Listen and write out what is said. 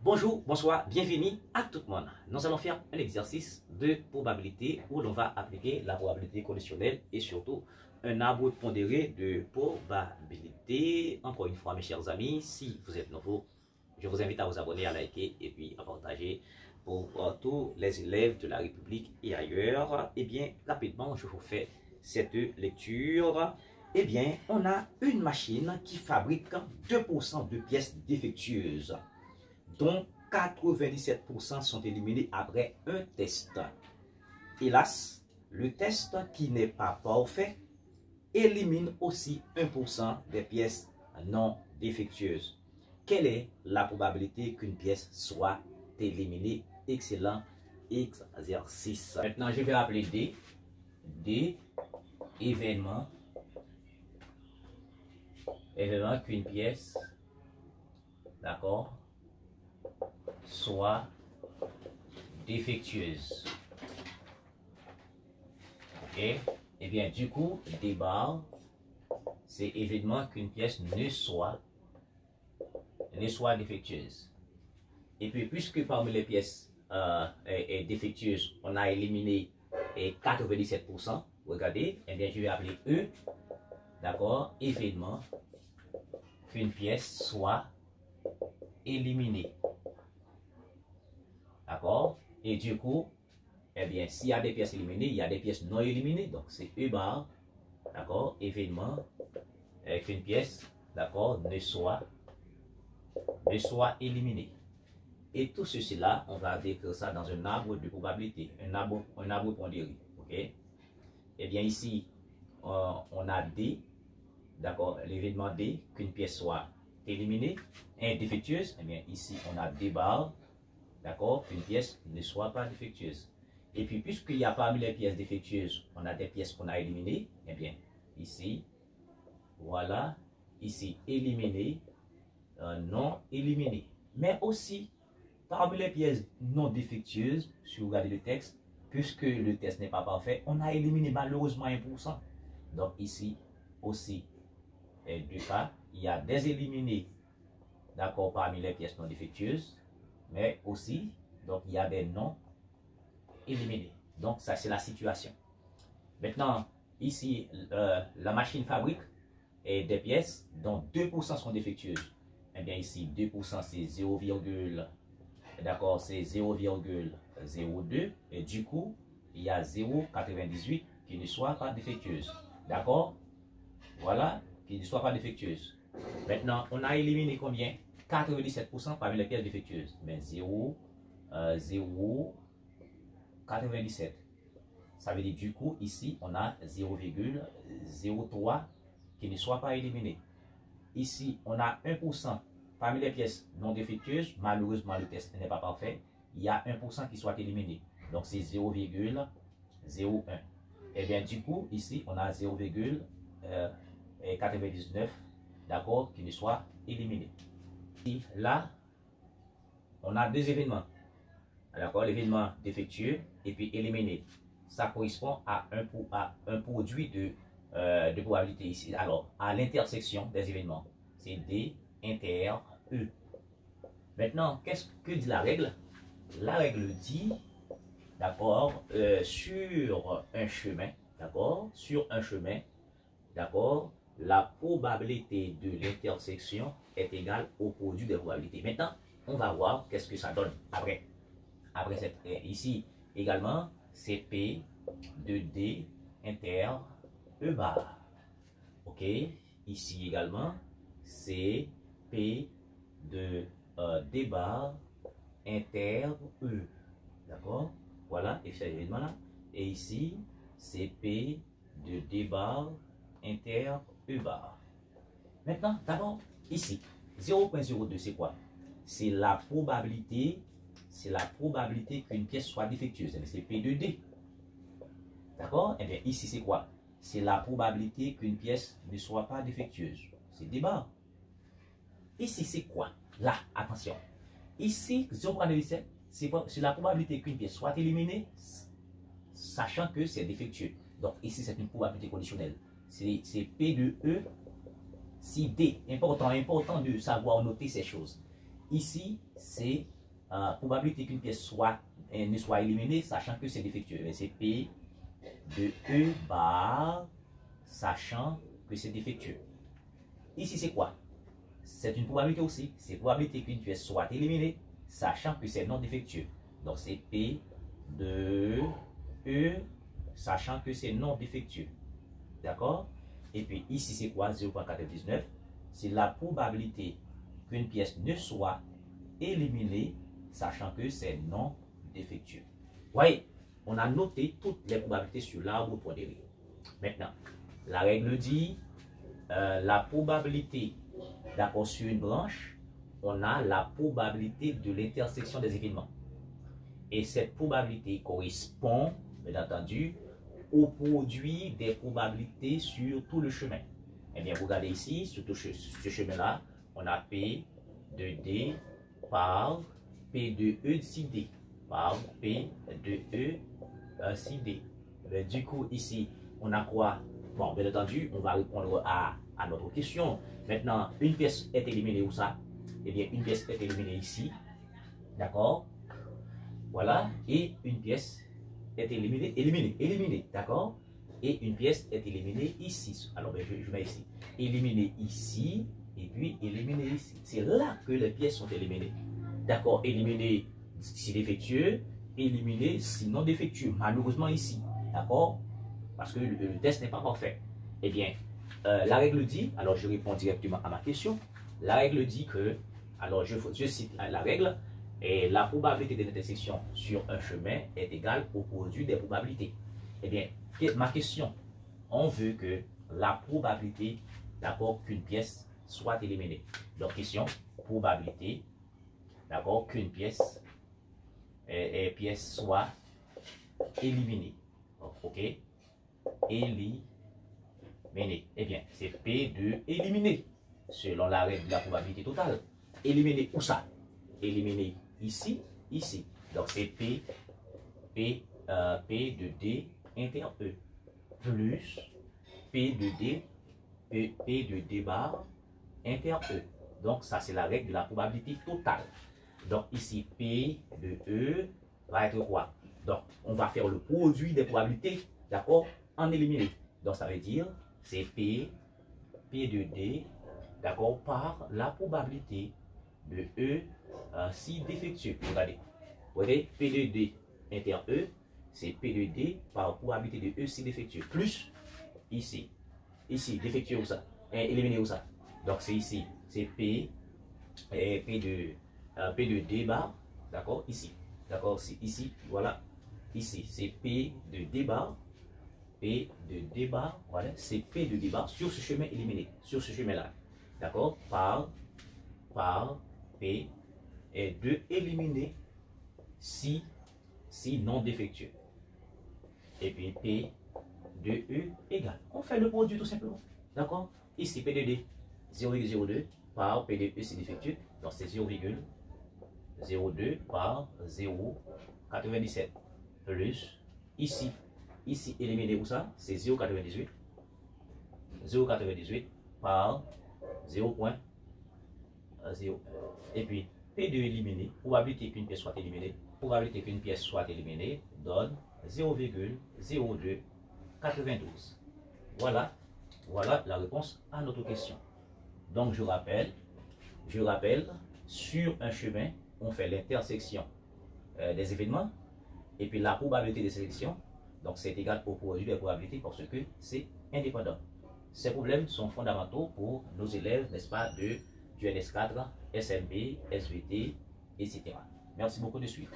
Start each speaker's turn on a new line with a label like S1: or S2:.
S1: Bonjour, bonsoir, bienvenue à tout le monde. Nous allons faire un exercice de probabilité où l'on va appliquer la probabilité conditionnelle et surtout un arbre pondéré de probabilité. Encore une fois, mes chers amis, si vous êtes nouveau, je vous invite à vous abonner, à liker et puis à partager pour tous les élèves de la République et ailleurs. Eh bien, rapidement, je vous fais cette lecture. Eh bien, on a une machine qui fabrique 2% de pièces défectueuses, dont 97% sont éliminés après un test. Hélas, le test qui n'est pas parfait élimine aussi 1% des pièces non défectueuses. Quelle est la probabilité qu'une pièce soit éliminée? Excellent exercice. Maintenant, je vais appeler D. D, événement qu'une pièce, d'accord, soit défectueuse. Ok? Et bien, du coup, D bar, c'est évidemment qu'une pièce ne soit défectueuse. Et puis, puisque parmi les pièces défectueuses, on a éliminé 97%, regardez, et bien, je vais appeler E, d'accord, évidemment qu'une pièce soit éliminée. D'accord? Et du coup, eh bien, s'il y a des pièces éliminées, il y a des pièces non éliminées. Donc, c'est E bar, d'accord, événement qu'une pièce, d'accord, ne soit éliminée. Et tout ceci là, on va décrire ça dans un arbre de probabilité, un arbre pondéré. Ok? Eh bien, ici, on a D, d'accord, l'événement D, qu'une pièce soit éliminée, défectueuse. Eh bien, ici, on a D bar, d'accord, qu'une pièce ne soit pas défectueuse. Et puis, puisqu'il y a parmi les pièces défectueuses, on a des pièces qu'on a éliminées, eh bien, ici, voilà, ici, éliminées, non éliminées. Mais aussi, parmi les pièces non défectueuses, si vous regardez le texte, puisque le test n'est pas parfait, on a éliminé malheureusement 1%. Donc, ici, aussi, deux cas, il y a des éliminés, d'accord, parmi les pièces non défectueuses, mais aussi, donc, il y a des non éliminés. Donc, ça, c'est la situation. Maintenant, ici, la machine fabrique des pièces dont 2% sont défectueuses. Eh bien, ici, 2%, c'est 0, d'accord, c'est 0,02. Et du coup, il y a 0,98 qui ne soit pas défectueuse. D'accord? Voilà, qui ne soit pas défectueuse. Maintenant, on a éliminé combien? 97% parmi les pièces défectueuses. Mais 0,97. Ça veut dire du coup, ici, on a 0,03 qui ne soit pas éliminé. Ici, on a 1% parmi les pièces non défectueuses. Malheureusement, le test n'est pas parfait. Il y a 1% qui soit éliminé. Donc, c'est 0,01. Et bien, du coup, ici, on a 0,99, d'accord, qui ne soit éliminé. Et là, on a deux événements. D'accord, l'événement défectueux et puis éliminé. Ça correspond à un produit de probabilité ici. Alors, à l'intersection des événements, c'est D inter E. Maintenant, qu'est-ce que dit la règle? La règle dit, d'accord, sur un chemin, d'accord, la probabilité de l'intersection est égale au produit des probabilités. Maintenant, on va voir qu'est-ce que ça donne après. Après cette ici également, c'est P de D inter E bar. Ok. Ici également, c'est P de D bar inter E. D'accord. Voilà. Et cet événement là. Et ici, c'est P de D bar inter E bar. Maintenant, d'abord, ici, 0,02, c'est quoi? C'est la probabilité. C'est la probabilité qu'une pièce soit défectueuse. C'est P de D. D'accord? Et bien ici, c'est quoi? C'est la probabilité qu'une pièce ne soit pas défectueuse. C'est D bar. Ici, c'est quoi? Là, attention. Ici, 0,97, c'est la probabilité qu'une pièce soit éliminée, sachant que c'est défectueux. Donc ici, c'est une probabilité conditionnelle. C'est P de E, si D. Important de savoir noter ces choses. Ici, c'est probabilité qu'une pièce ne soit éliminée, sachant que c'est défectueux. C'est P de E bar, sachant que c'est défectueux. Ici, c'est quoi? C'est une probabilité aussi. C'est probabilité qu'une pièce soit éliminée, sachant que c'est non défectueux. Donc, c'est P de E, sachant que c'est non défectueux. D'accord? Et puis, ici, c'est quoi? 0,99. C'est la probabilité qu'une pièce ne soit éliminée, sachant que c'est non défectueux. Vous voyez, on a noté toutes les probabilités sur l'arbre pondéré. Maintenant, la règle dit la probabilité, d'accord, sur une branche, on a la probabilité de l'intersection des événements. Et cette probabilité correspond, bien entendu, au produit des probabilités sur tout le chemin. Eh bien, vous regardez ici, sur tout ce chemin-là, on a P de D par P de E si D, par P de E si D. Du coup, ici, on a quoi? Bon, bien entendu, on va répondre à notre question. Maintenant, une pièce est éliminée où ça? Eh bien, une pièce est éliminée ici. D'accord? Voilà. Et une pièce est éliminée. D'accord? Et une pièce est éliminée ici. Alors, ben, je mets ici. Éliminée ici. Et puis, éliminée ici. C'est là que les pièces sont éliminées. D'accord? Éliminée si défectueux. Éliminée si non défectueux. Malheureusement ici. D'accord? Parce que le test n'est pas parfait. Eh bien, la règle dit, alors je réponds directement à ma question, la règle dit que, alors je cite la règle, et la probabilité de l'intersection sur un chemin est égale au produit des probabilités. Eh bien, ma question, on veut que la probabilité, d'accord, qu'une pièce soit éliminée. Donc, question, probabilité, d'accord, qu'une pièce soit éliminée. OK? Éliminer. Eh bien, c'est P de éliminer, selon la règle de la probabilité totale. Éliminer où ça? Éliminer ici, ici. Donc, c'est P de D inter E, plus P de D bar inter E. Donc, ça, c'est la règle de la probabilité totale. Donc, ici, P de E va être quoi? Donc, on va faire le produit des probabilités, d'accord, en éliminé. Donc, ça veut dire, c'est P de D, d'accord, par la probabilité de E si défectueux. Regardez. Vous voyez, P de D inter E, c'est P de D par probabilité de E si défectueux. Plus, ici, défectueux où ça? Éliminé où ça? Donc, c'est ici, c'est P de D bar, d'accord, ici. D'accord, c'est ici, voilà. Ici, c'est P de D bar. P de D bar, voilà, c'est P de D bar sur ce chemin éliminé, sur ce chemin-là. D'accord, par P et de éliminer si non défectueux. Et puis P de E égale. On fait le produit tout simplement. D'accord, ici P de D 0,02 par P de E si défectueux. Donc c'est 0,02 par 0,97 plus ici éliminé où ça? C'est 0,98 par 0,0. Et puis P de éliminer, probabilité qu'une pièce soit éliminée, donne 0,0292. Voilà la réponse à notre question. Donc je rappelle, sur un chemin, on fait l'intersection des événements et puis la probabilité de sélection, donc c'est égal au produit des probabilités parce que c'est indépendant. Ces problèmes sont fondamentaux pour nos élèves, n'est-ce pas, du NS4, SMB, SVT, etc. Merci beaucoup de suivre.